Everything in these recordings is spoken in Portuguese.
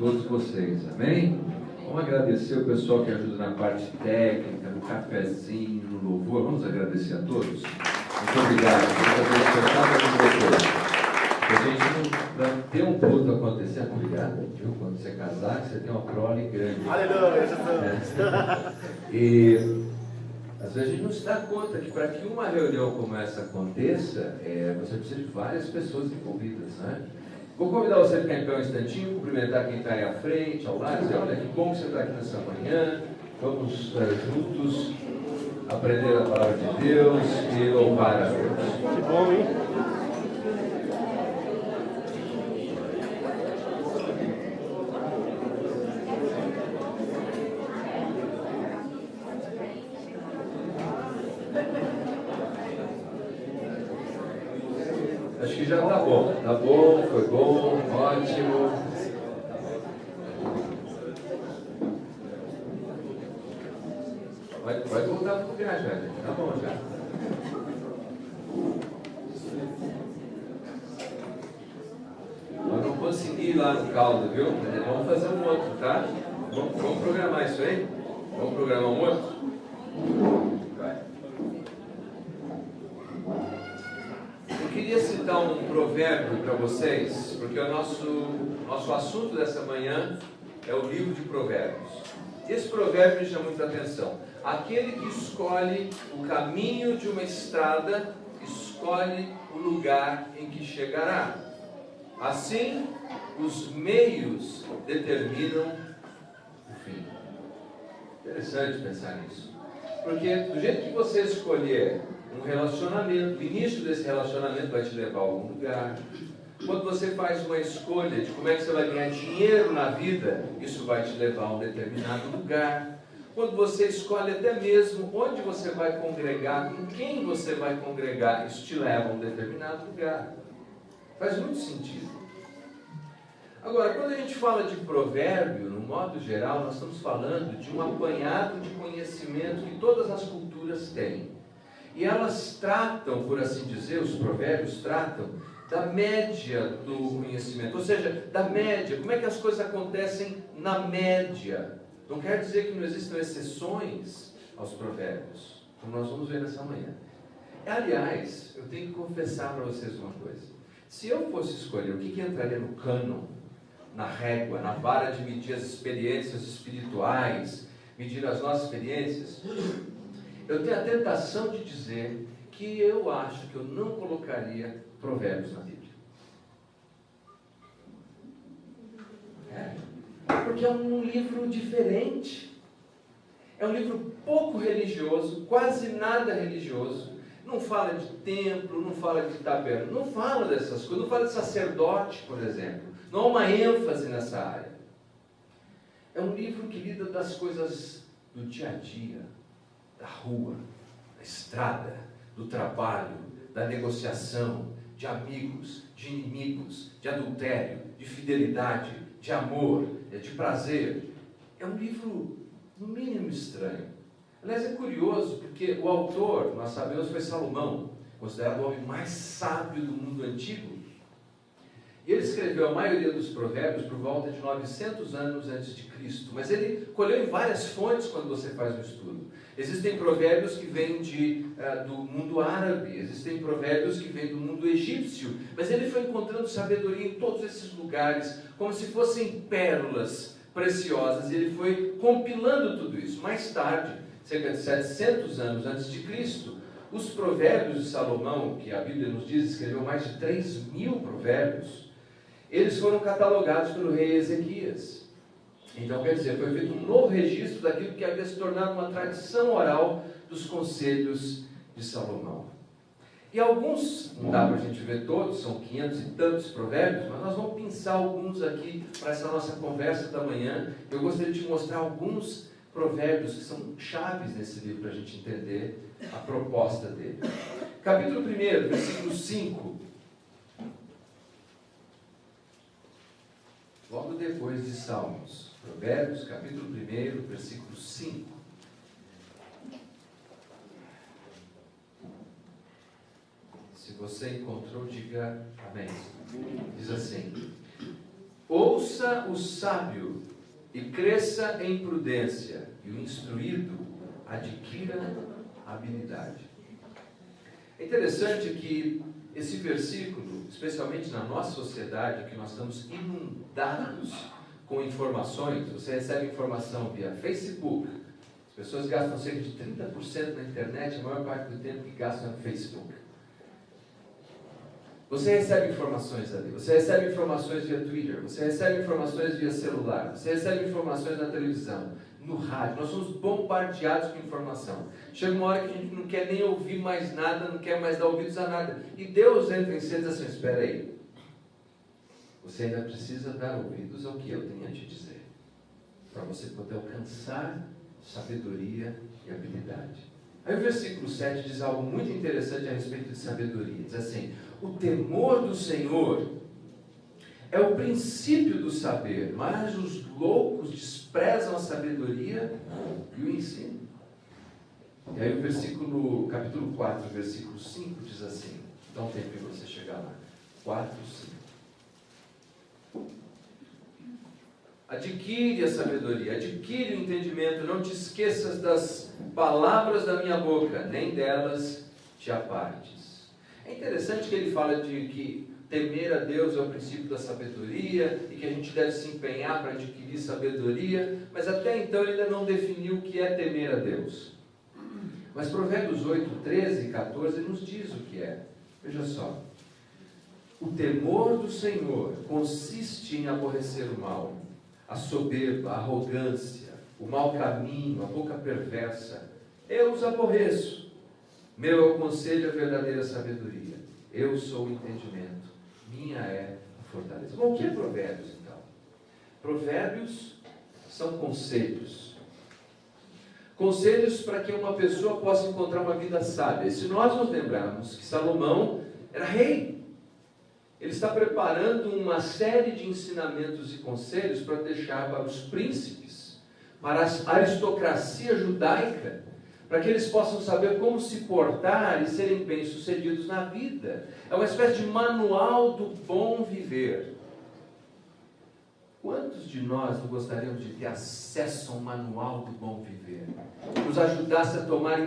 todos vocês, amém? Vamos agradecer o pessoal que ajuda na parte técnica, no cafezinho, no louvor. Vamos agradecer a todos? Muito obrigado. A gente não ter um culto acontecer, obrigado, viu? Quando você casar, você tem uma prole grande. Aleluia! E às vezes a gente não se dá conta que para que uma reunião como essa aconteça, você precisa de várias pessoas envolvidas, né? Vou convidar você a ficar em pé um instantinho, cumprimentar quem está aí à frente, ao lado, dizer, olha que bom que você está aqui nessa manhã, vamos juntos aprender a palavra de Deus e louvar a Deus. Que bom, hein? Acho que já está bom, foi bom, ótimo. Vai voltar para o lugar já, gente. Tá bom já. Eu não consegui ir lá no caldo, viu? Vamos fazer um outro, tá? Vamos programar isso aí? Vamos programar um outro? Vai. Eu queria citar um provérbio para vocês, porque o nosso assunto dessa manhã é o livro de Provérbios. Esse provérbio me chama muita atenção. Aquele que escolhe o caminho de uma estrada, escolhe o lugar em que chegará. Assim, os meios determinam o fim. Interessante pensar nisso. Porque do jeito que você escolher um relacionamento, o início desse relacionamento vai te levar a algum lugar. Quando você faz uma escolha de como é que você vai ganhar dinheiro na vida, isso vai te levar a um determinado lugar. Quando você escolhe até mesmo onde você vai congregar, com quem você vai congregar, isso te leva a um determinado lugar. Faz muito sentido. Agora, quando a gente fala de provérbio, no modo geral, nós estamos falando de um apanhado de conhecimento que todas as culturas têm. E elas tratam, por assim dizer, os provérbios tratam da média do conhecimento, ou seja, da média, como é que as coisas acontecem na média. Não quer dizer que não existam exceções aos provérbios, como nós vamos ver nessa manhã. Aliás, eu tenho que confessar para vocês uma coisa. Se eu fosse escolher o que entraria no cânon, na régua, na vara de medir as experiências espirituais, medir as nossas experiências, eu tenho a tentação de dizer que eu acho que eu não colocaria provérbios na Bíblia. Porque é um livro diferente. É um livro pouco religioso, quase nada religioso. Não fala de templo, não fala de tabernáculo, não fala dessas coisas, não fala de sacerdote, por exemplo. Não há uma ênfase nessa área. É um livro que lida das coisas do dia a dia, da rua, da estrada, do trabalho, da negociação, de amigos, de inimigos, de adultério, de fidelidade, de amor, de prazer. É um livro, no mínimo, estranho. Aliás, é curioso, porque o autor, nós sabemos, foi Salomão, considerado o homem mais sábio do mundo antigo. E ele escreveu a maioria dos provérbios por volta de 900 anos antes de Cristo. Mas ele colheu em várias fontes quando você faz o estudo. Existem provérbios que vêm do mundo árabe, existem provérbios que vêm do mundo egípcio. Mas ele foi encontrando sabedoria em todos esses lugares, como se fossem pérolas preciosas. E ele foi compilando tudo isso. Mais tarde, cerca de 700 anos antes de Cristo, os provérbios de Salomão, que a Bíblia nos diz, escreveu mais de 3.000 provérbios, eles foram catalogados pelo rei Ezequias. Então, quer dizer, foi feito um novo registro daquilo que havia se tornado uma tradição oral dos conselhos de Salomão. E alguns, não dá para a gente ver todos, são 500 e tantos provérbios, mas nós vamos pensar alguns aqui para essa nossa conversa da manhã. Eu gostaria de te mostrar alguns provérbios que são chaves nesse livro para a gente entender a proposta dele. Capítulo 1, versículo 5. Logo depois de Salmos, Provérbios, capítulo 1, versículo 5. Se você encontrou, diga amém. Diz assim: ouça ouça o sábio e cresça em prudência, e o instruído adquira habilidade. É interessante que esse versículo, especialmente na nossa sociedade, que nós estamos inundados com informações, você recebe informação via Facebook, as pessoas gastam cerca de 30% na internet, a maior parte do tempo que gastam no Facebook. Você recebe informações ali, você recebe informações via Twitter, você recebe informações via celular, você recebe informações na televisão, no rádio. Nós somos bombardeados com informação. Chega uma hora que a gente não quer nem ouvir mais nada, não quer mais dar ouvidos a nada. E Deus entra em cena e diz assim: espera aí, você ainda precisa dar ouvidos ao que eu tenho a te dizer, para você poder alcançar sabedoria e habilidade. Aí o versículo 7 diz algo muito interessante a respeito de sabedoria. Diz assim: o temor do Senhor é o princípio do saber, mas os loucos desprezam a sabedoria e o ensino. E aí o capítulo 4, versículo 5 diz assim, dá um tempo para você chegar lá, 4, 5. Adquire a sabedoria, adquire o entendimento, não te esqueças das palavras da minha boca, nem delas te apartes. É interessante que ele fala de que temer a Deus é o princípio da sabedoria e que a gente deve se empenhar para adquirir sabedoria, mas até então ele ainda não definiu o que é temer a Deus. Mas Provérbios 8, 13 e 14 nos diz o que é. Veja só. O temor do Senhor consiste em aborrecer o mal, a soberba, a arrogância, o mau caminho, a boca perversa. Eu os aborreço. Meu é o conselho, a verdadeira sabedoria. Eu sou o entendimento. Minha é a fortaleza. Bom, o que é Provérbios, então? Provérbios são conselhos. Conselhos para que uma pessoa possa encontrar uma vida sábia. E se nós nos lembrarmos que Salomão era rei, ele está preparando uma série de ensinamentos e conselhos para deixar para os príncipes, para a aristocracia judaica, para que eles possam saber como se portar e serem bem-sucedidos na vida. É uma espécie de manual do bom viver. Quantos de nós não gostariamos de ter acesso a um manual do bom viver? Nos ajudasse a tomar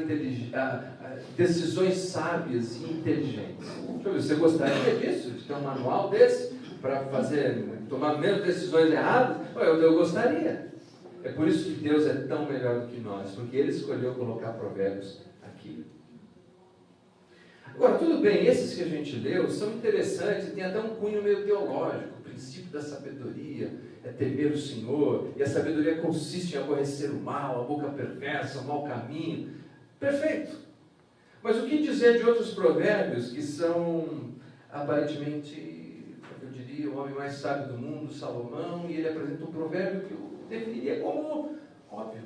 decisões sábias e inteligentes. Deixa eu ver, você gostaria disso? De ter um manual desse? Para tomar menos decisões erradas? Eu gostaria. É por isso que Deus é tão melhor do que nós, porque Ele escolheu colocar Provérbios aqui. Agora, tudo bem, esses que a gente leu são interessantes, tem até um cunho meio teológico. O princípio da sabedoria é temer o Senhor, e a sabedoria consiste em aborrecer o mal, a boca perversa, o mau caminho. Perfeito! Mas o que dizer de outros provérbios que são, aparentemente, eu diria, o homem mais sábio do mundo, Salomão, e ele apresenta um provérbio que eu definiria como óbvio.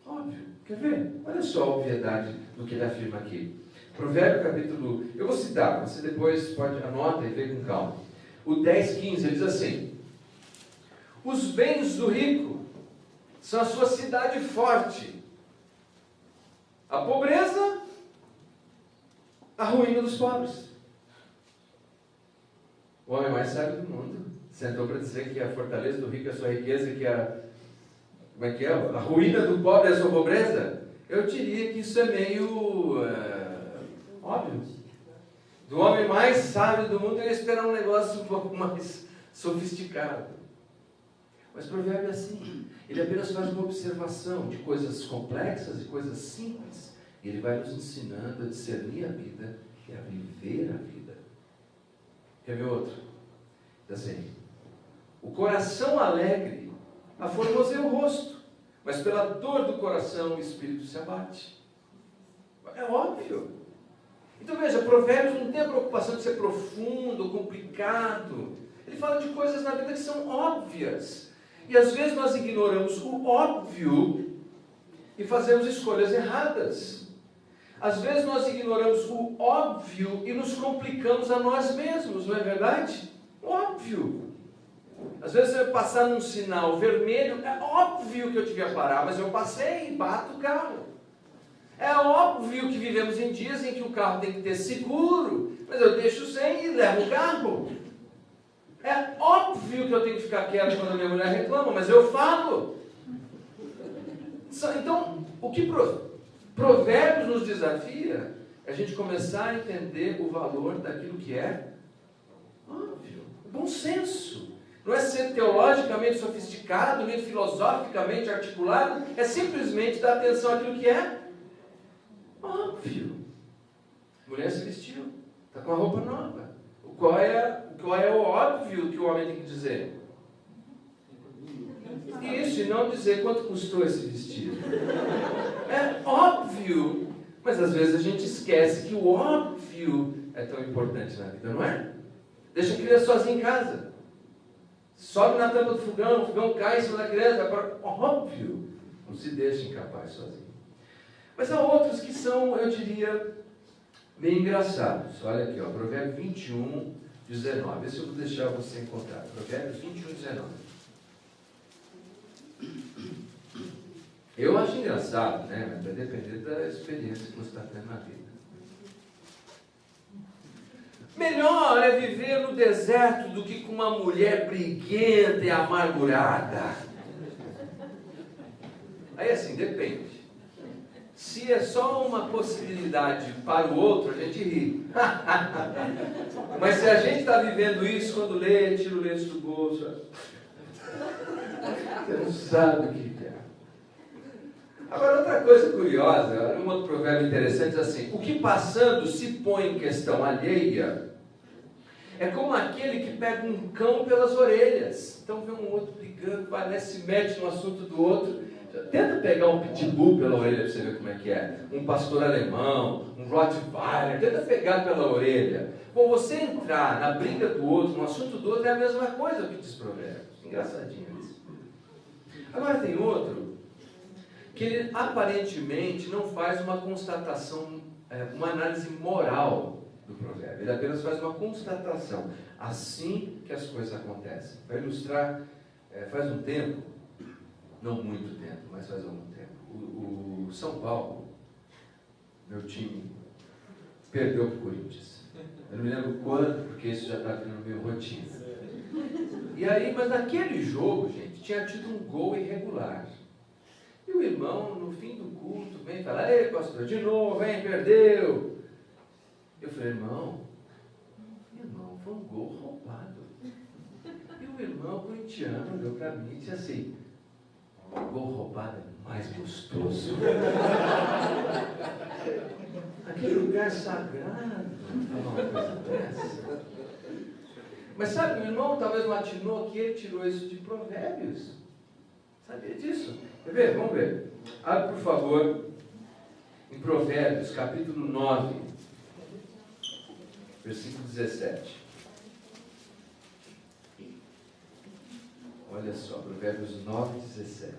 Óbvio. Quer ver? Olha só a obviedade do que ele afirma aqui. Provérbio capítulo... Eu vou citar, você depois pode anotar e ver com calma. O 10, 15, ele diz assim: os bens do rico são a sua cidade forte. A pobreza, a ruína dos pobres. O homem mais sábio do mundo sentou para dizer que a fortaleza do rico é a sua riqueza e que como é que é? A ruína do pobre é a sua pobreza? Eu diria que isso é meio óbvio. Do homem mais sábio do mundo, ele espera um negócio um pouco mais sofisticado. Mas o provérbio é assim. Ele apenas faz uma observação de coisas complexas e coisas simples. E ele vai nos ensinando a discernir a vida e a viver a vida. Quer ver outro? Diz assim: o coração alegre aformoseia o rosto, mas pela dor do coração o espírito se abate. É óbvio. Então veja, Provérbios não tem a preocupação de ser profundo, complicado. Ele fala de coisas na vida que são óbvias. E às vezes nós ignoramos o óbvio e fazemos escolhas erradas. Às vezes nós ignoramos o óbvio e nos complicamos a nós mesmos, não é verdade? Óbvio. Às vezes você vai passar num sinal vermelho, é óbvio que eu devia parar, mas eu passei e bato o carro. É óbvio que vivemos em dias em que o carro tem que ter seguro, mas eu deixo sem e levo o carro. É óbvio fio que eu tenho que ficar quieto quando a minha mulher reclama, mas eu falo. Então, o que Provérbios nos desafia é a gente começar a entender o valor daquilo que é óbvio, bom senso. Não é ser teologicamente sofisticado, nem filosoficamente articulado, é simplesmente dar atenção àquilo que é óbvio. A mulher se vestiu, está com a roupa nova. Qual é o óbvio que o homem tem que dizer? Isso, e não dizer quanto custou esse vestido. É óbvio, mas às vezes a gente esquece que o óbvio é tão importante na vida, não é? Deixa a criança sozinha em casa. Sobe na tampa do fogão, o fogão cai em cima da criança, vai para óbvio. Não se deixa incapaz sozinho. Mas há outros que são, eu diria, bem engraçados. Olha aqui, ó, Provérbio 21, 19. Esse eu vou deixar você encontrar. Provérbios 21, 19. Eu acho engraçado, né? Mas vai depender da experiência que você está tendo na vida. Melhor é viver no deserto do que com uma mulher briguenta e amargurada. Aí assim, depende. Se é só uma possibilidade para o outro, a gente ri. Mas se a gente está vivendo isso, quando lê, tira o lenço do bolso, você não sabe o que é. Agora, outra coisa curiosa, um outro provérbio interessante diz assim: o que passando se põe em questão alheia é como aquele que pega um cão pelas orelhas. Então vê um outro brigando, vai lá, se mete no assunto do outro. Tenta pegar um pitbull pela orelha para você ver como é que é. Um pastor alemão, um Rottweiler, tenta pegar pela orelha. Bom, você entrar na briga do outro, no assunto do outro, é a mesma coisa que diz Provérbios. Engraçadinho isso. Agora tem outro que ele aparentemente não faz uma constatação, uma análise moral do provérbio. Ele apenas faz uma constatação. Assim que as coisas acontecem. Para ilustrar, faz um tempo, não muito tempo, mas faz algum tempo, o São Paulo, meu time, perdeu para o Corinthians. Eu não me lembro quando, porque isso já está virando meio rotina. E aí, mas naquele jogo, gente, tinha tido um gol irregular. E o irmão, no fim do culto, vem falar: ei, pastor, de novo, vem, perdeu. Eu falei: irmão, foi um gol roubado. E o irmão corintiano olhou para mim e disse assim: o gol roubado é mais gostoso. Aquele lugar sagrado, uma coisa dessa. Mas sabe, o irmão talvez não atinou que ele tirou isso de Provérbios. Sabia disso? Quer ver? Vamos ver. Abre, por favor, em Provérbios, capítulo 9, versículo 17. Olha só, Provérbios 9, 17.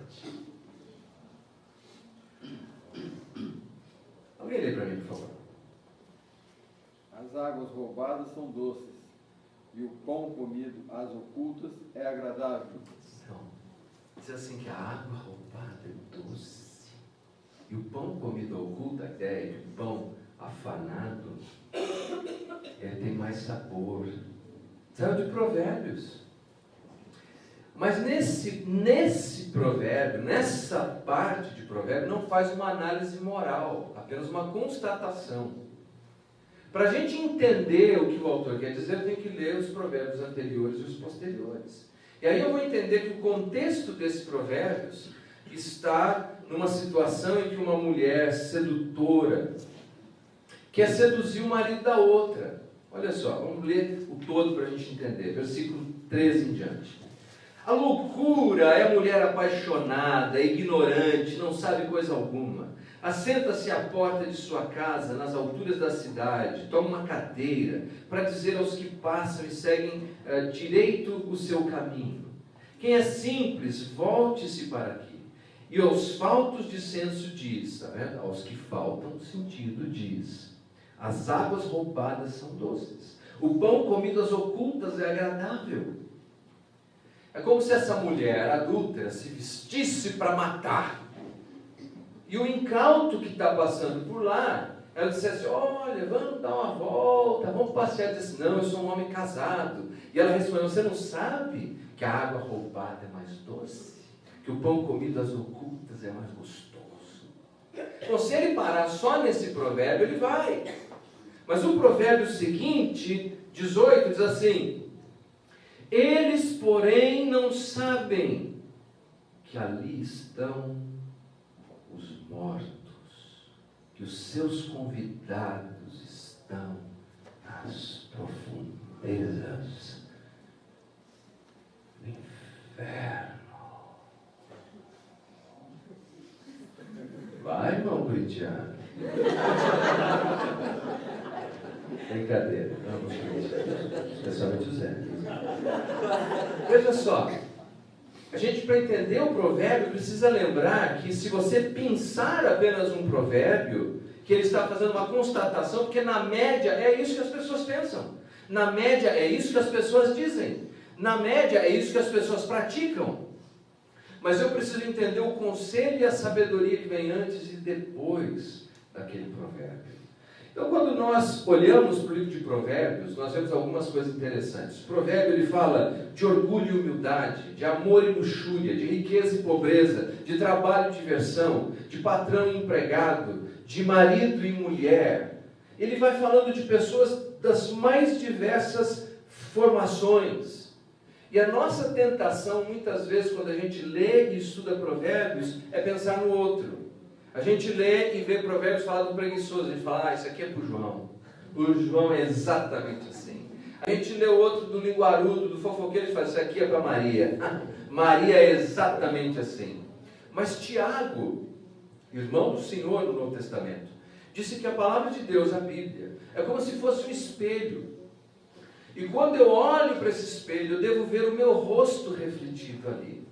Alguém lê para mim, por favor. As águas roubadas são doces, e o pão comido às ocultas é agradável. Não. Diz assim que a água roubada é doce, e o pão comido oculto, a ideia de pão afanado, ele tem mais sabor. Saiu de Provérbios. Mas nesse provérbio, nessa parte de provérbio, não faz uma análise moral, apenas uma constatação. Para a gente entender o que o autor quer dizer, eu tenho que ler os provérbios anteriores e os posteriores. E aí eu vou entender que o contexto desses provérbios está numa situação em que uma mulher sedutora quer seduzir o marido da outra. Olha só, vamos ler o todo para a gente entender. Versículo 13 em diante. A loucura é a mulher apaixonada, ignorante, não sabe coisa alguma. Assenta-se à porta de sua casa, nas alturas da cidade, toma uma cadeira, para dizer aos que passam e seguem direito o seu caminho. Quem é simples, volte-se para aqui. E aos faltos de senso diz, está vendo? Aos que faltam sentido diz: as águas roubadas são doces, o pão comido às ocultas é agradável. É como se essa mulher adúltera se vestisse para matar. E o incauto que está passando por lá, ela dissesse: olha, vamos dar uma volta, vamos passear. Ela disse: não, eu sou um homem casado. E ela respondeu: você não sabe que a água roubada é mais doce, que o pão comido às ocultas é mais gostoso. Então, se ele parar só nesse provérbio, ele vai. Mas o provérbio seguinte, 18, diz assim: eles, porém, não sabem que ali estão os mortos, que os seus convidados estão nas profundezas do inferno. Vai, irmão Cristiano. Brincadeira, vamos, especialmente o Zé. Veja só, a gente, para entender o provérbio, precisa lembrar que se você pensar apenas um provérbio, que ele está fazendo uma constatação, porque na média é isso que as pessoas pensam, na média é isso que as pessoas dizem, na média é isso que as pessoas praticam. Mas eu preciso entender o conselho e a sabedoria que vem antes e depois daquele provérbio. Então, quando nós olhamos para o livro de Provérbios, nós vemos algumas coisas interessantes. O provérbio, ele fala de orgulho e humildade, de amor e luxúria, de riqueza e pobreza, de trabalho e diversão, de patrão e empregado, de marido e mulher. Ele vai falando de pessoas das mais diversas formações. E a nossa tentação, muitas vezes, quando a gente lê e estuda Provérbios, é pensar no outro. A gente lê e vê Provérbios falar do preguiçoso, a gente fala, isso aqui é para o João. O João é exatamente assim. A gente lê o outro do linguarudo, do fofoqueiro, a gente fala, isso aqui é para Maria. Maria é exatamente assim. Mas Tiago, irmão do Senhor no Novo Testamento, disse que a palavra de Deus, a Bíblia, é como se fosse um espelho. E quando eu olho para esse espelho, eu devo ver o meu rosto refletido ali.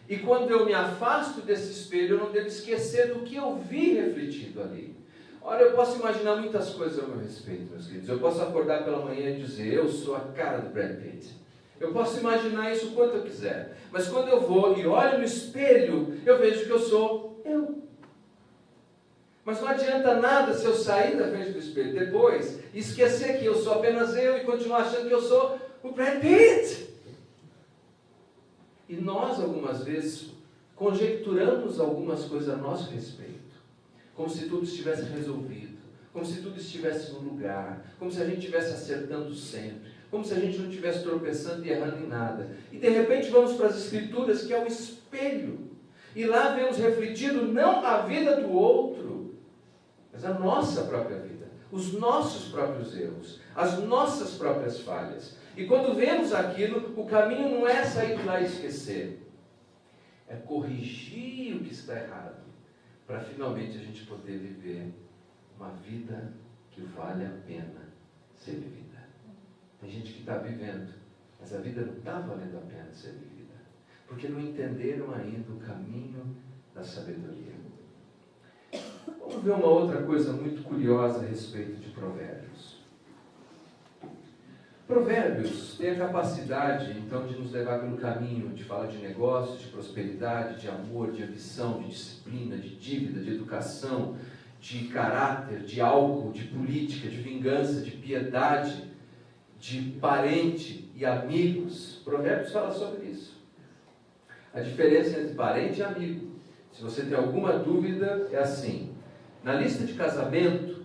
E quando eu me afasto desse espelho, eu não devo esquecer do que eu vi refletido ali. Olha, eu posso imaginar muitas coisas ao meu respeito, meus queridos. Eu posso acordar pela manhã e dizer, eu sou a cara do Brad Pitt. Eu posso imaginar isso quanto eu quiser. Mas quando eu vou e olho no espelho, eu vejo que eu sou eu. Mas não adianta nada se eu sair da frente do espelho depois e esquecer que eu sou apenas eu e continuar achando que eu sou o Brad Pitt. E nós, algumas vezes, conjecturamos algumas coisas a nosso respeito, como se tudo estivesse resolvido, como se tudo estivesse no lugar, como se a gente estivesse acertando sempre, como se a gente não estivesse tropeçando e errando em nada. E de repente vamos para as Escrituras, que é o espelho, e lá vemos refletido não a vida do outro, mas a nossa própria vida, os nossos próprios erros, as nossas próprias falhas. E quando vemos aquilo, o caminho não é sair de lá e esquecer, é corrigir o que está errado, para finalmente a gente poder viver uma vida que vale a pena ser vivida. Tem gente que está vivendo, mas a vida não está valendo a pena ser vivida, porque não entenderam ainda o caminho da sabedoria. Vamos ver uma outra coisa muito curiosa a respeito de Provérbios. Provérbios tem a capacidade, então, de nos levar pelo caminho de falar de negócios, de prosperidade, de amor, de ambição, de disciplina, de dívida, de educação, de caráter, de álcool, de política, de vingança, de piedade, de parente e amigos. Provérbios fala sobre isso. A diferença entre parente e amigo. Se você tem alguma dúvida, é assim. Na lista de casamento,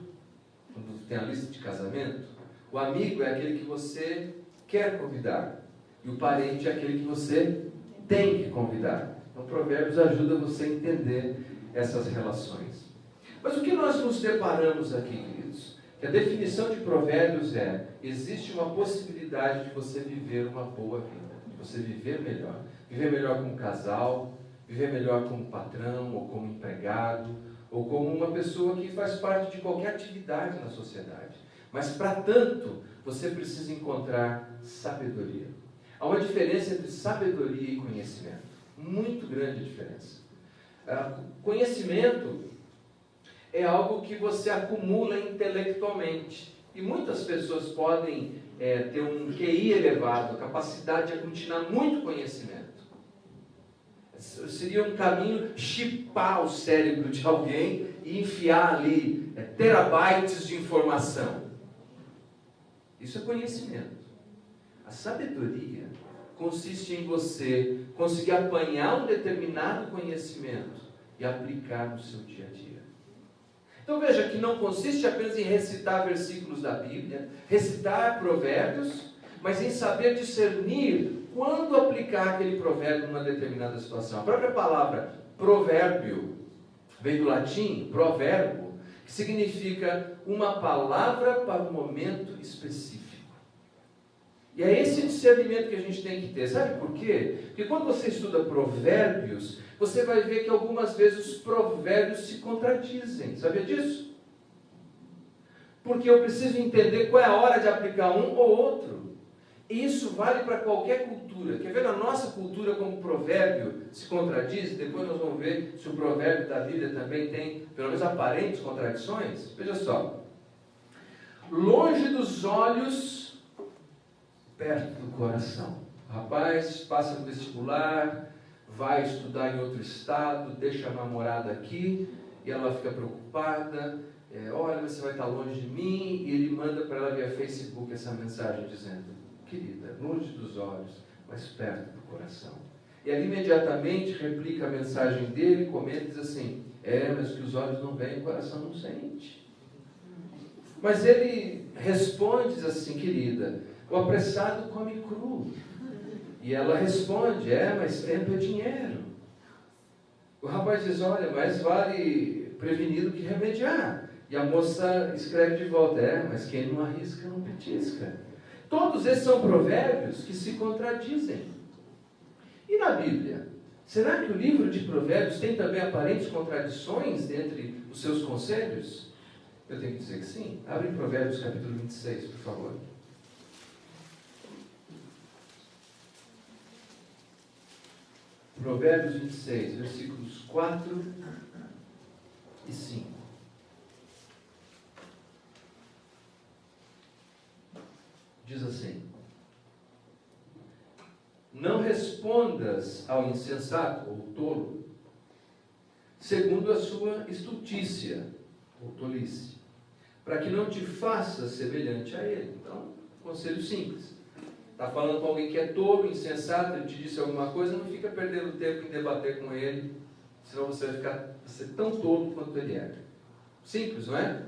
quando tem a lista de casamento, o amigo é aquele que você quer convidar. E o parente é aquele que você tem que convidar. Então, Provérbios ajuda você a entender essas relações. Mas o que nós nos deparamos aqui, queridos? Que a definição de Provérbios é: existe uma possibilidade de você viver uma boa vida, de você viver melhor. Viver melhor como casal, viver melhor como patrão, ou como empregado, ou como uma pessoa que faz parte de qualquer atividade na sociedade. Mas, para tanto, você precisa encontrar sabedoria. Há uma diferença entre sabedoria e conhecimento. Muito grande diferença. Conhecimento é algo que você acumula intelectualmente. E muitas pessoas podem ter um QI elevado, a capacidade de aglutinar muito conhecimento. Seria um caminho chipar o cérebro de alguém e enfiar ali terabytes de informação. Isso é conhecimento. A sabedoria consiste em você conseguir apanhar um determinado conhecimento e aplicar no seu dia a dia. Então veja que não consiste apenas em recitar versículos da Bíblia, recitar provérbios, mas em saber discernir quando aplicar aquele provérbio numa determinada situação. A própria palavra provérbio vem do latim provérbio, que significa uma palavra para um momento específico. E é esse discernimento que a gente tem que ter. Sabe por quê? Porque quando você estuda provérbios, você vai ver que algumas vezes os provérbios se contradizem. Sabia disso? Porque eu preciso entender qual é a hora de aplicar um ou outro. E isso vale para qualquer cultura. Quer ver na nossa cultura como o provérbio se contradiz? Depois nós vamos ver se o provérbio da Bíblia também tem, pelo menos aparentes contradições. Veja só. Longe dos olhos, perto do coração. O rapaz passa no vestibular, vai estudar em outro estado, deixa a namorada aqui, e ela fica preocupada, olha, você vai estar longe de mim, e ele manda para ela via Facebook essa mensagem dizendo: querida, longe dos olhos, mas perto do coração. E ela imediatamente replica a mensagem dele, comenta e diz assim: mas que os olhos não veem, o coração não sente. Mas ele responde, diz assim: querida, o apressado come cru. E ela responde: mas tempo é dinheiro. O rapaz diz: olha, mais vale prevenir do que remediar. E a moça escreve de volta: mas quem não arrisca não petisca. Todos esses são provérbios que se contradizem. E na Bíblia? Será que o livro de provérbios tem também aparentes contradições dentre os seus conselhos? Eu tenho que dizer que sim. Abre em Provérbios capítulo 26, por favor. Provérbios 26, versículos 4 e 5. Diz assim: não respondas ao insensato ou tolo, segundo a sua estultícia ou tolice, para que não te faças semelhante a ele. Então, conselho simples. Está falando com alguém que é tolo, insensato, ele te disse alguma coisa, não fica perdendo tempo em debater com ele, senão você vai ser tão tolo quanto ele é. Simples, não é?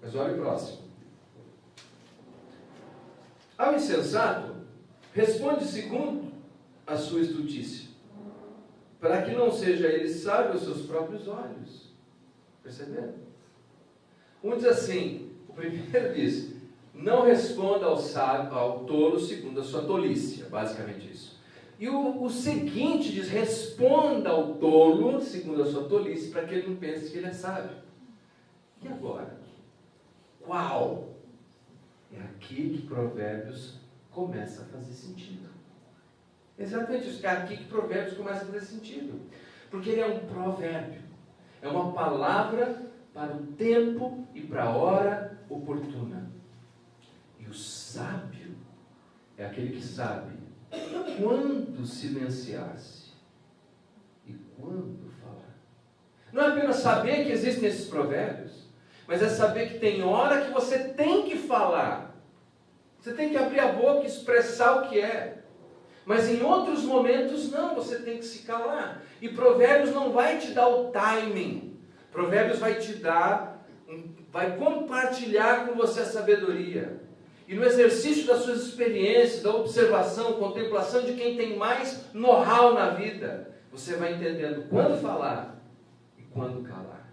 Mas olha o próximo. Ao insensato, responde segundo a sua estultícia, para que não seja ele sábio aos seus próprios olhos. Perceberam? Um diz assim, o primeiro diz: não responda ao tolo segundo a sua tolice, basicamente isso. E o seguinte diz: responda ao tolo segundo a sua tolice, para que ele não pense que ele é sábio. E agora? Qual? É aqui que Provérbios começa a fazer sentido. Exatamente isso. É aqui que Provérbios começa a fazer sentido. Porque ele é um provérbio. É uma palavra para o tempo e para a hora oportuna. E o sábio é aquele que sabe quando silenciar-se e quando falar. Não é apenas saber que existem esses provérbios, mas é saber que tem hora que você tem que falar. Você tem que abrir a boca e expressar o que é. Mas em outros momentos não, você tem que se calar. E Provérbios não vai te dar o timing. Provérbios vai te dar, vai compartilhar com você a sabedoria. E no exercício das suas experiências, da observação, contemplação de quem tem mais know-how na vida, você vai entendendo quando falar e quando calar.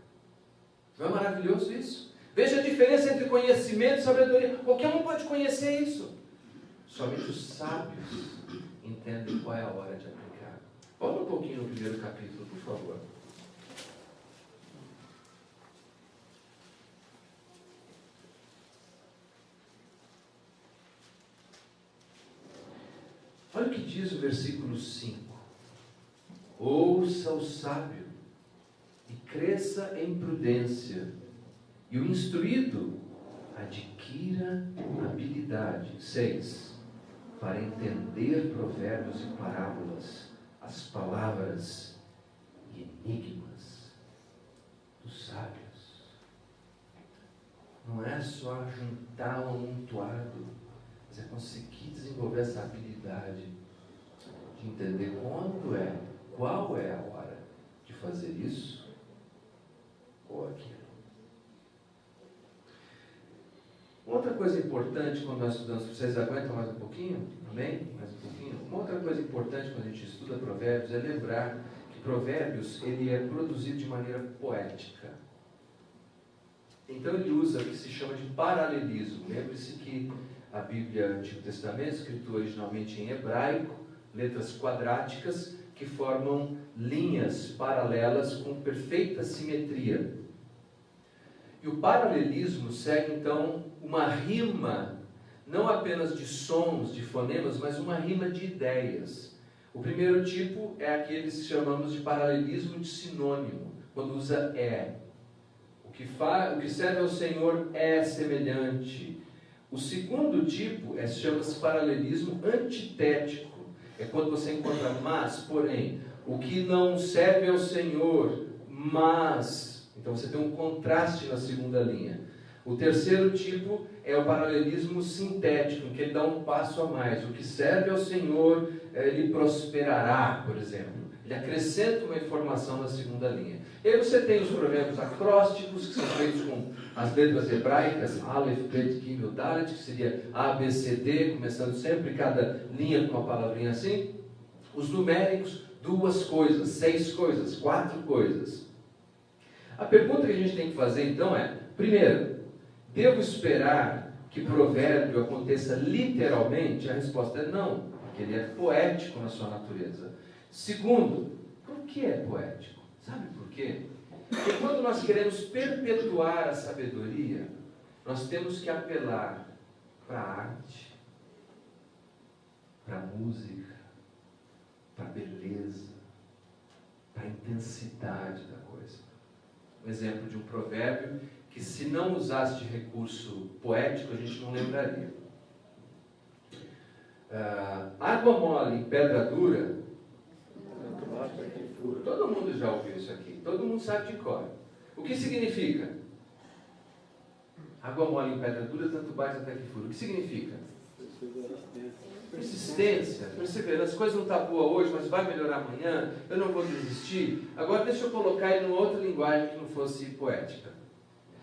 Não é maravilhoso isso? Veja a diferença entre conhecimento e sabedoria. Qualquer um pode conhecer isso. Somente os sábios entendem qual é a hora de aplicar. Volta um pouquinho no primeiro capítulo, por favor. Olha o que diz o versículo 5. Ouça o sábio e cresça em prudência, e o instruído adquira habilidade. 6. Para entender provérbios e parábolas, as palavras e enigmas dos sábios. Não é só juntar um amontoado, mas é conseguir desenvolver essa habilidade. de entender qual é a hora de fazer isso ou aquilo. Outra coisa importante quando nós estudamos, vocês aguentam mais um pouquinho? Amém? Mais um pouquinho? Uma outra coisa importante quando a gente estuda Provérbios é lembrar que Provérbios ele é produzido de maneira poética. Então ele usa o que se chama de paralelismo. Lembre-se que a Bíblia do Antigo Testamento, escrita originalmente em hebraico, letras quadráticas que formam linhas paralelas com perfeita simetria. E o paralelismo segue, então, uma rima, não apenas de sons, de fonemas, mas uma rima de ideias. O primeiro tipo é aquele que chamamos de paralelismo de sinônimo, quando usa é. O que serve ao Senhor é semelhante. O segundo tipo chama-se paralelismo antitético. É quando você encontra mas, porém, o que não serve ao Senhor, mas... Então você tem um contraste na segunda linha. O terceiro tipo é o paralelismo sintético, em que ele dá um passo a mais. O que serve ao Senhor, ele prosperará, por exemplo. Ele acrescenta uma informação na segunda linha. E aí você tem os provérbios acrósticos, que são feitos com as letras hebraicas, Aleph, Bet, Gimel, Dalet, que seria A, B, C, D, começando sempre cada linha com uma palavrinha assim. Os numéricos, 2 coisas, 6 coisas, 4 coisas. A pergunta que a gente tem que fazer então é, primeiro, devo esperar que provérbio aconteça literalmente? A resposta é não, porque ele é poético na sua natureza. Segundo, por que é poético? Sabe por quê? Porque quando nós queremos perpetuar a sabedoria, nós temos que apelar para a arte, para a música, para a beleza, para a intensidade da coisa. Um exemplo de um provérbio que, se não usasse de recurso poético, a gente não lembraria. Água mole em pedra dura. Todo mundo já ouviu isso aqui. Todo mundo sabe de cor. O que significa? Água mole em pedra dura, tanto bate até que fura. O que significa? Persistência, perseverança. As coisas não estão boas hoje, mas vai melhorar amanhã. Eu não vou desistir. Agora deixa eu colocar ele numa outra linguagem que não fosse poética.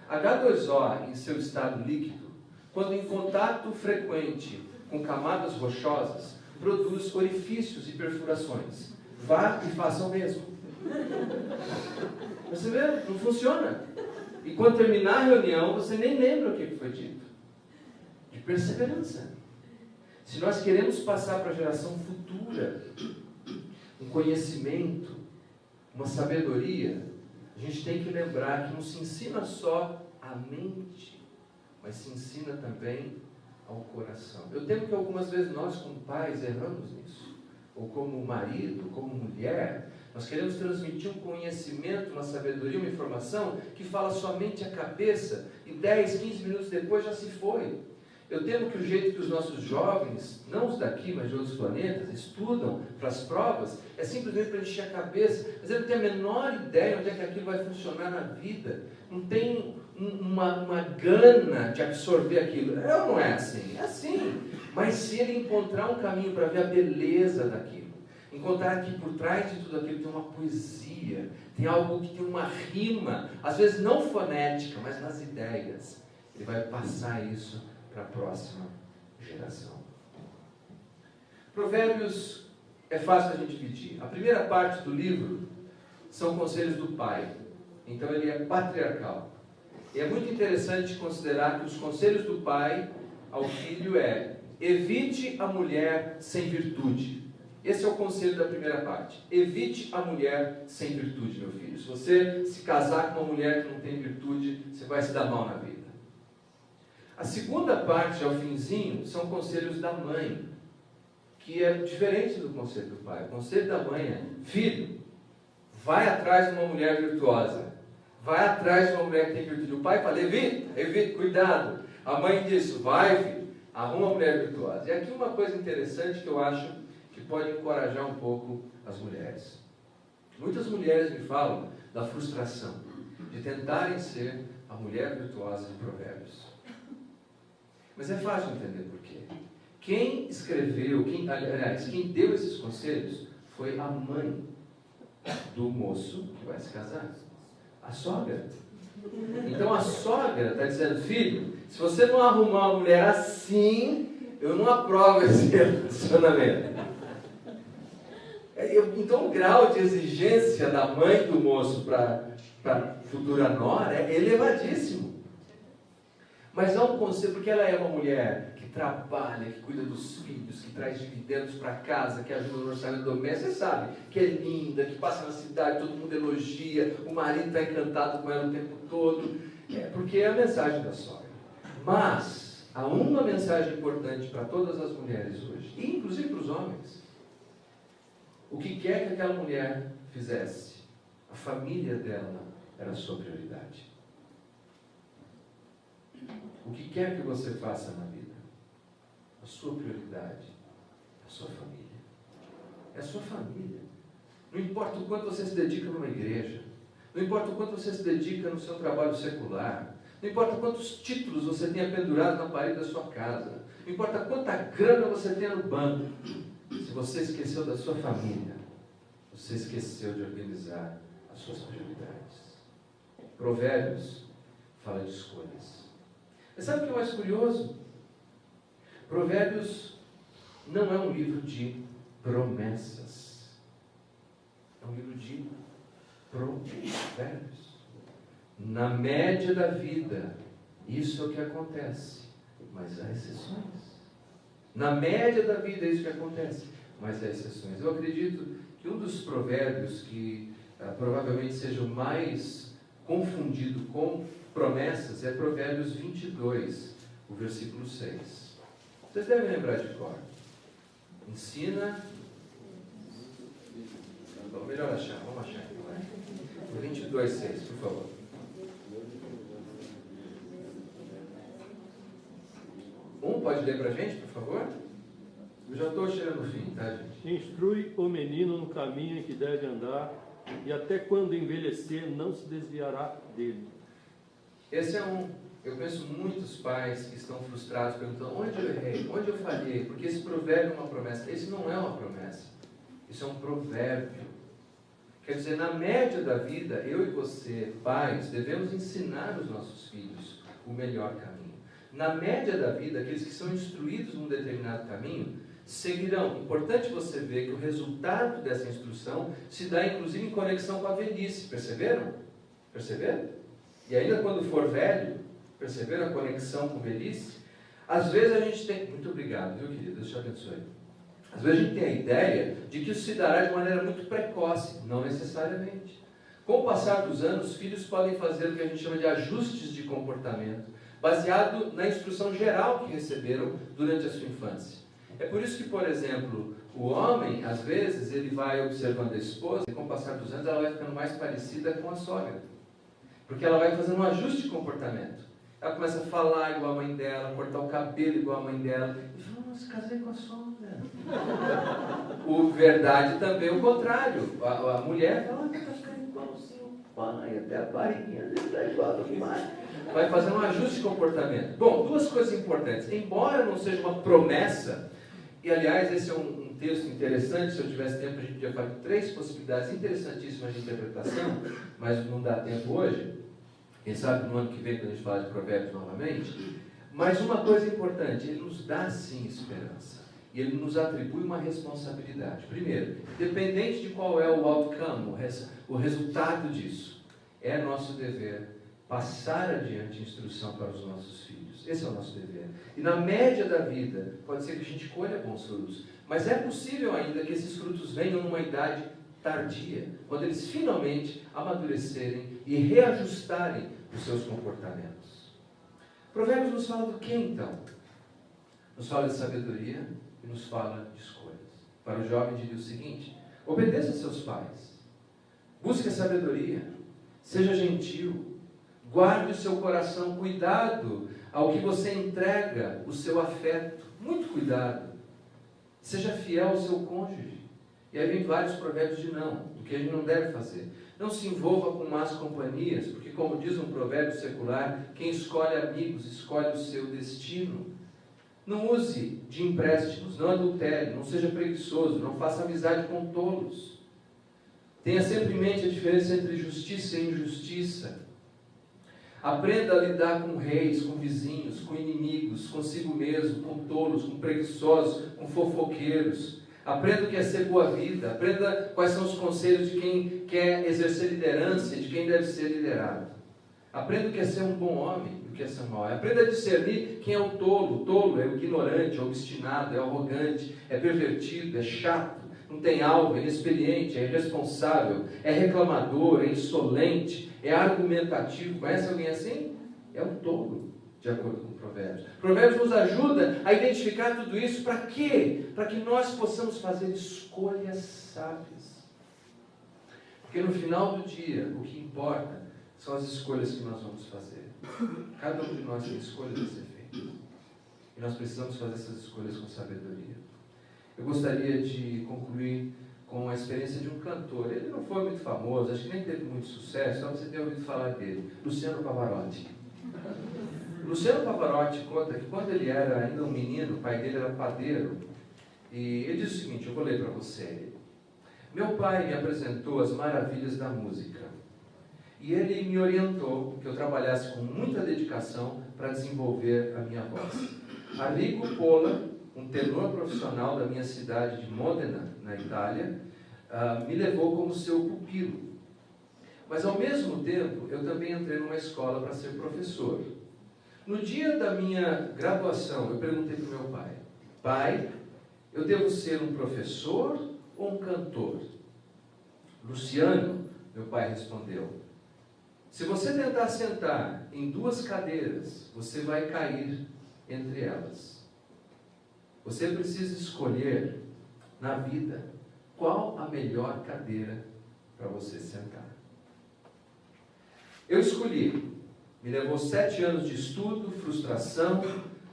H2O, em seu estado líquido, quando em contato frequente com camadas rochosas, produz orifícios e perfurações. Vá e faça o mesmo. Você vê? Não funciona. E quando terminar a reunião, você nem lembra o que foi dito. De perseverança. Se nós queremos passar para a geração futura um conhecimento, uma sabedoria, a gente tem que lembrar que não se ensina só a mente, mas se ensina também ao coração. Eu temo que algumas vezes nós, como pais, erramos nisso. Ou como marido, como mulher, nós queremos transmitir um conhecimento, uma sabedoria, uma informação que fala somente a cabeça e 10, 15 minutos depois já se foi. Eu temo que o jeito que os nossos jovens, não os daqui, mas de outros planetas, estudam para as provas, é simplesmente para encher a cabeça, mas ele não tem a menor ideia onde é que aquilo vai funcionar na vida, não tem uma gana de absorver aquilo. Não é assim, é assim. Mas se ele encontrar um caminho para ver a beleza daquilo, encontrar que por trás de tudo aquilo tem uma poesia, tem algo que tem uma rima, às vezes não fonética, mas nas ideias, ele vai passar isso para a próxima geração. Provérbios é fácil a gente dividir. A primeira parte do livro são conselhos do pai. Então ele é patriarcal. E é muito interessante considerar que os conselhos do pai ao filho é: evite a mulher sem virtude. Esse é o conselho da primeira parte. Evite a mulher sem virtude, meu filho. Se você se casar com uma mulher que não tem virtude, você vai se dar mal na vida. A segunda parte, ao finzinho, são conselhos da mãe, que é diferente do conselho do pai. O conselho da mãe é: filho, vai atrás de uma mulher virtuosa. Vai atrás de uma mulher que tem virtude. O pai fala: evite, cuidado. A mãe diz: vai, filho, arruma uma mulher virtuosa. E aqui uma coisa interessante que eu acho que pode encorajar um pouco as mulheres. Muitas mulheres me falam da frustração de tentarem ser a mulher virtuosa de Provérbios. Mas é fácil entender por quê. Quem escreveu, quem deu esses conselhos foi a mãe do moço que vai se casar, a sogra. Então a sogra está dizendo: filho, se você não arrumar uma mulher assim, eu não aprovo esse relacionamento. Então o grau de exigência da mãe do moço para a futura nora é elevadíssimo. Mas há um conselho, porque ela é uma mulher que trabalha, que cuida dos filhos, que traz dividendos para casa, que ajuda no orçamento doméstico. Você sabe que é linda, que passa na cidade, todo mundo elogia, o marido está encantado com ela o tempo todo. Porque é a mensagem da sogra. Mas há uma mensagem importante para todas as mulheres hoje, e inclusive para os homens. O que quer que aquela mulher fizesse, a família dela era a sua prioridade. O que quer que você faça na vida, a sua prioridade é a sua família. É a sua família. Não importa o quanto você se dedica numa igreja, não importa o quanto você se dedica no seu trabalho secular, não importa quantos títulos você tenha pendurado na parede da sua casa, não importa quanta grana você tenha no banco, se você esqueceu da sua família, você esqueceu de organizar as suas prioridades. Provérbios fala de escolhas. Mas sabe o que é mais curioso? Provérbios não é um livro de promessas. É um livro de provérbios. Na média da vida, isso é o que acontece. Mas há exceções. Na média da vida é isso que acontece. Mas há exceções. Eu acredito que um dos provérbios que provavelmente seja o mais confundido com promessas é Provérbios 22, o versículo 6. Vocês devem lembrar de cor. Ensina. Vamos melhor achar, vamos achar aqui. O 22, 6, por favor. Pode ler para a gente, por favor? Eu já estou chegando no fim, tá, gente? Instrui o menino no caminho em que deve andar, e até quando envelhecer não se desviará dele. Esse é eu penso muitos pais que estão frustrados, perguntando: onde eu errei? Onde eu falhei? Porque esse provérbio é uma promessa. Esse não é uma promessa. Isso é um provérbio. Quer dizer, na média da vida, eu e você, pais, devemos ensinar os nossos filhos o melhor caminho. Na média da vida, aqueles que são instruídos num determinado caminho, seguirão. Importante você ver que o resultado dessa instrução se dá, inclusive, em conexão com a velhice. Perceberam? Perceberam? E ainda quando for velho, perceberam a conexão com a velhice? Às vezes a gente tem... Muito obrigado, viu, querido? Deus te abençoe. Às vezes a gente tem a ideia de que isso se dará de maneira muito precoce. Não necessariamente. Com o passar dos anos, os filhos podem fazer o que a gente chama de ajustes de comportamento, baseado na instrução geral que receberam durante a sua infância. É por isso que, por exemplo, o homem, às vezes, ele vai observando a esposa e com o passar dos anos ela vai ficando mais parecida com a sogra. Porque ela vai fazendo um ajuste de comportamento. Ela começa a falar igual a mãe dela, cortar o cabelo igual a mãe dela. E fala: nossa, casei com a sogra. O verdade também é o contrário. A mulher fala: está ficando igualzinho o pai, até a barriguinha dele está igual ao pai. Vai fazer um ajuste de comportamento. Bom, duas coisas importantes. Embora não seja uma promessa, e aliás, esse é um texto interessante, se eu tivesse tempo a gente podia falar de 3 possibilidades interessantíssimas de interpretação, mas não dá tempo hoje. Quem sabe no ano que vem, quando a gente falar de provérbios novamente. Mas uma coisa importante, ele nos dá sim esperança. E ele nos atribui uma responsabilidade. Primeiro, independente de qual é o outcome, o resultado disso, é nosso dever passar adiante instrução para os nossos filhos. Esse é o nosso dever. E na média da vida, pode ser que a gente colha bons frutos. Mas é possível ainda que esses frutos venham numa idade tardia, quando eles finalmente amadurecerem e reajustarem os seus comportamentos. Provérbios nos fala do que então? Nos fala de sabedoria e nos fala de escolhas. Para o jovem diria o seguinte: obedeça a seus pais, busque a sabedoria, seja gentil, guarde o seu coração, cuidado ao que você entrega o seu afeto, muito cuidado, seja fiel ao seu cônjuge. E aí vem vários provérbios de não, do que a gente não deve fazer. Não se envolva com más companhias, porque como diz um provérbio secular, quem escolhe amigos, escolhe o seu destino. Não use de empréstimos, não adultere, não seja preguiçoso, não faça amizade com tolos. Tenha sempre em mente a diferença entre justiça e injustiça. Aprenda a lidar com reis, com vizinhos, com inimigos, consigo mesmo, com tolos, com preguiçosos, com fofoqueiros. Aprenda o que é ser boa vida. Aprenda quais são os conselhos de quem quer exercer liderança e de quem deve ser liderado. Aprenda o que é ser um bom homem e o que é ser um mau homem. Aprenda a discernir quem é o tolo. O tolo é o ignorante, é o obstinado, é arrogante, é pervertido, é chato, não tem alvo, é inexperiente, é irresponsável, é reclamador, é insolente, é argumentativo. Conhece alguém assim? É um tolo, de acordo com Provérbios. Provérbios nos ajuda a identificar tudo isso. Para quê? Para que nós possamos fazer escolhas sábias. Porque no final do dia, o que importa são as escolhas que nós vamos fazer. Cada um de nós tem escolhas a ser feitas. E nós precisamos fazer essas escolhas com sabedoria. Eu gostaria de concluir com a experiência de um cantor. Ele não foi muito famoso, acho que nem teve muito sucesso, só você ter ouvido falar dele. Luciano Pavarotti. Luciano Pavarotti conta que quando ele era ainda um menino, o pai dele era padeiro, e ele diz o seguinte, eu vou ler para você. Meu pai me apresentou as maravilhas da música, e ele me orientou que eu trabalhasse com muita dedicação para desenvolver a minha voz. Arrigo Pola, um tenor profissional da minha cidade de Modena, na Itália, me levou como seu pupilo. Mas ao mesmo tempo, eu também entrei numa escola para ser professor. No dia da minha graduação, eu perguntei para o meu pai: pai, eu devo ser um professor ou um cantor? Luciano, meu pai respondeu, se você tentar sentar em duas cadeiras, você vai cair entre elas. Você precisa escolher na vida qual a melhor cadeira para você sentar. Eu escolhi. Me levou 7 anos de estudo, frustração,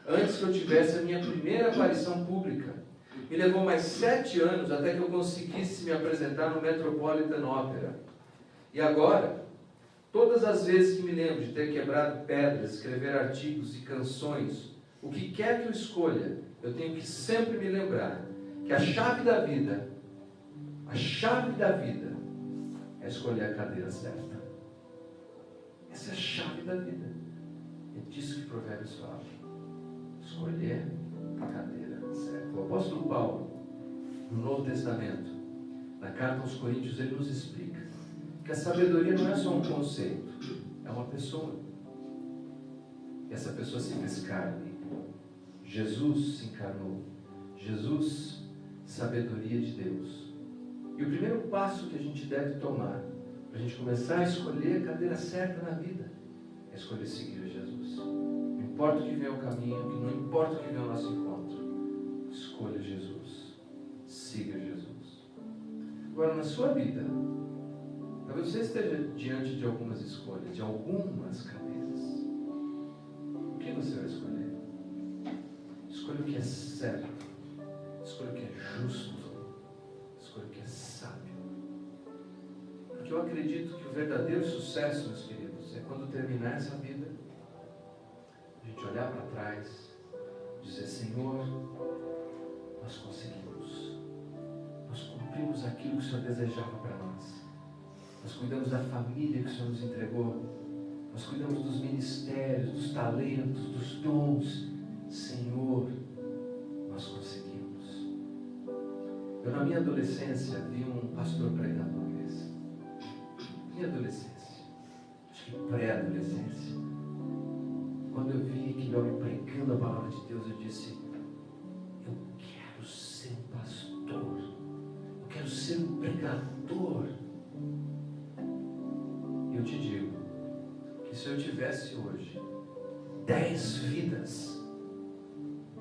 antes que eu tivesse a minha primeira aparição pública. Me levou mais 7 anos até que eu conseguisse me apresentar no Metropolitan Opera. E agora, todas as vezes que me lembro de ter quebrado pedras, escrever artigos e canções, o que quer que eu escolha, eu tenho que sempre me lembrar que a chave da vida é escolher a cadeira certa. Essa é a chave da vida. É disso que Provérbios fala. Escolher a cadeira certa. O apóstolo Paulo, no Novo Testamento, na carta aos Coríntios, ele nos explica que a sabedoria não é só um conceito, é uma pessoa. E essa pessoa se fez carne. Jesus se encarnou. Jesus, sabedoria de Deus. E o primeiro passo que a gente deve tomar para a gente começar a escolher a cadeira certa na vida é escolher seguir a Jesus. Não importa o que vem ao caminho, não importa o que vem ao nosso encontro, escolha Jesus. Siga Jesus. Agora, na sua vida, talvez você esteja diante de algumas escolhas, de algumas cadeiras. O que você vai escolher? Escolha o que é certo, escolha o que é justo, escolha o que é sábio. Porque eu acredito que o verdadeiro sucesso, meus queridos, é quando terminar essa vida, a gente olhar para trás, dizer: Senhor, nós conseguimos, nós cumprimos aquilo que o Senhor desejava para nós, nós cuidamos da família que o Senhor nos entregou, nós cuidamos dos ministérios, dos talentos, dos dons. Senhor, nós conseguimos. Eu, na minha adolescência, vi um pastor pregando uma vez. Minha adolescência, acho que pré-adolescência, quando eu vi aquele homem pregando a palavra de Deus, eu disse: eu quero ser um pastor, eu quero ser um pregador. Eu te digo que se eu tivesse hoje 10 vidas,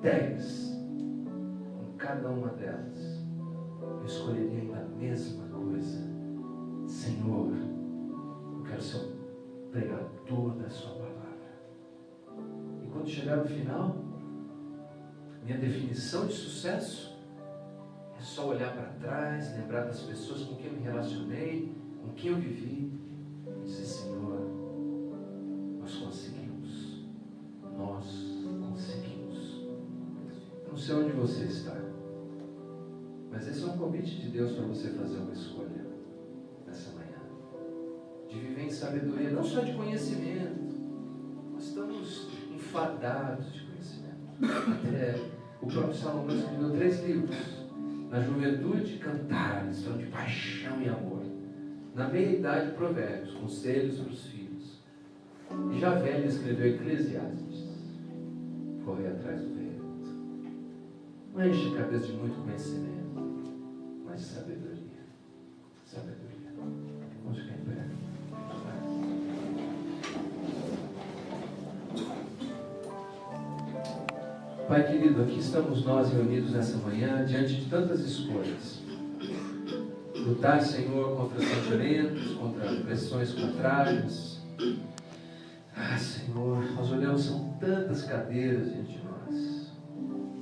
10, com cada uma delas, eu escolheria ainda a mesma coisa. Senhor, eu quero ser um pregador da sua palavra. E quando chegar no final, minha definição de sucesso é só olhar para trás, lembrar das pessoas com quem eu me relacionei, com quem eu vivi, e dizer: Senhor, nós conseguimos. Nós conseguimos. sei onde você está. Mas esse é um convite de Deus para você fazer uma escolha nessa manhã. De viver em sabedoria, não só de conhecimento. Nós estamos enfadados de conhecimento. Até o próprio Salomão escreveu 3 livros. Na juventude, cantares, estão de paixão e amor. Na meia-idade, provérbios, conselhos para os filhos. E já velho escreveu Eclesiastes. Correr atrás do vento. Não enche a cabeça de muito conhecimento, mas de sabedoria. Sabedoria. Vamos ficar em pé. Pai querido, aqui estamos nós reunidos nessa manhã, diante de tantas escolhas. Lutar, Senhor, contra sentimentos, contra pressões contrárias. Senhor, nós olhamos, são tantas cadeiras diante de nós.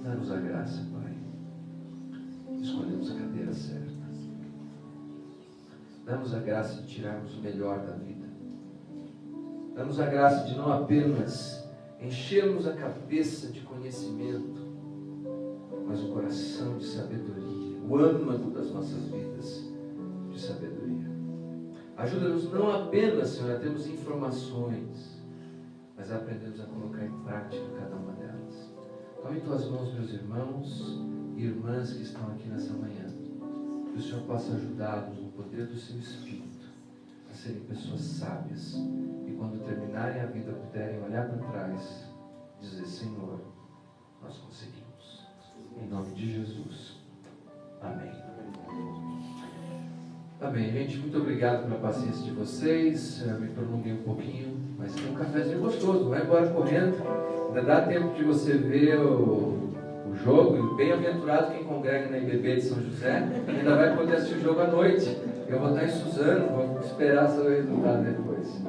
Dá-nos a graça, Pai. Escolhemos a cadeira certa. Dá-nos a graça de tirarmos o melhor da vida. Dá-nos a graça de não apenas enchermos a cabeça de conhecimento, mas o coração de sabedoria, o âmago das nossas vidas de sabedoria. Ajuda-nos não apenas, Senhor, a termos informações, mas a aprendermos a colocar em prática cada uma delas. Tome em tuas mãos, meus irmãos e irmãs que estão aqui nessa manhã. Que o Senhor possa ajudá-los no poder do seu Espírito a serem pessoas sábias e quando terminarem a vida puderem olhar para trás e dizer: Senhor, nós conseguimos. Em nome de Jesus. Amém. Amém, gente. Muito obrigado pela paciência de vocês. Eu me prolonguei um pouquinho, mas tem um cafezinho gostoso. Não vai embora correndo. Ainda dá tempo de você ver o jogo. E bem-aventurado quem congrega na IBB de São José. Ainda vai poder assistir o jogo à noite. Eu vou estar em Suzano, vou esperar saber o resultado depois.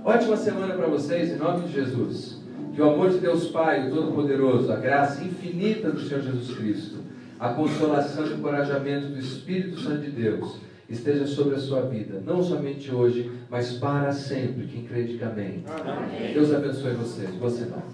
Ótima semana para vocês, em nome de Jesus. Que o amor de Deus Pai, o Todo-Poderoso, a graça infinita do Senhor Jesus Cristo, a consolação e o encorajamento do Espírito Santo de Deus esteja sobre a sua vida, não somente hoje, mas para sempre, quem crê diga amém. Amém. Deus abençoe vocês. Boa semana.